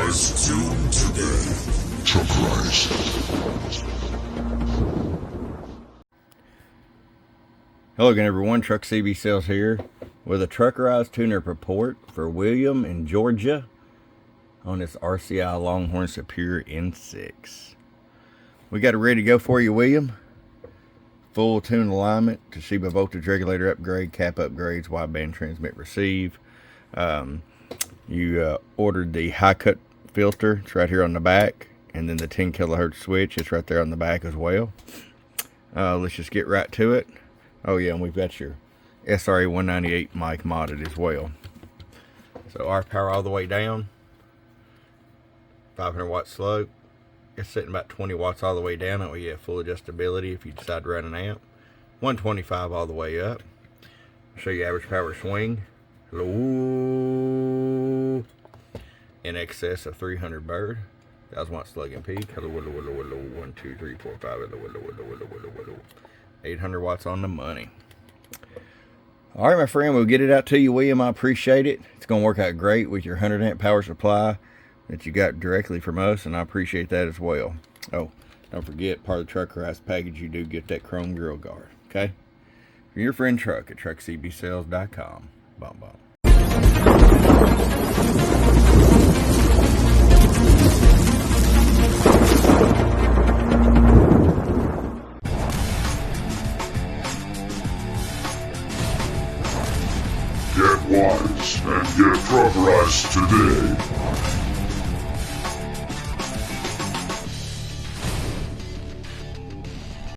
Truckerized tune today. Truckerized. Hello again everyone, Truck CB Sales here with a Truckerized tune-up report for William in Georgia on this RCI Longhorn Superior N6. We got it ready to go for you, William. Full tune alignment, Toshiba voltage regulator upgrade, cap upgrades, wideband transmit receive. You ordered the high cut filter, it's right here on the back, and then the 10 kilohertz switch, it's right there on the back as well. Let's just get right to it. Oh yeah, and we've got your SRA 198 mic modded as well. So RF power all the way down, 500 watt slope. It's sitting about 20 watts all the way down. Oh yeah, full adjustability if you decide to run an amp. 125 all the way up. I'll show you average power swing. Hello. In excess of 300 bird. 1000 watt slug and peak. Hello, hello, hello, hello. 1, 2, 3, 4, 5. Hello, hello, hello, hello, hello, hello. 800 watts on the money. All right, my friend, we'll get it out to you, William. I appreciate it. It's going to work out great with your 100 amp power supply that you got directly from us, and I appreciate that as well. Oh, don't forget, part of the Truckerized package, you do get that chrome grill guard, okay? From your friend Truck at truckcbsales.com. Bum, bum.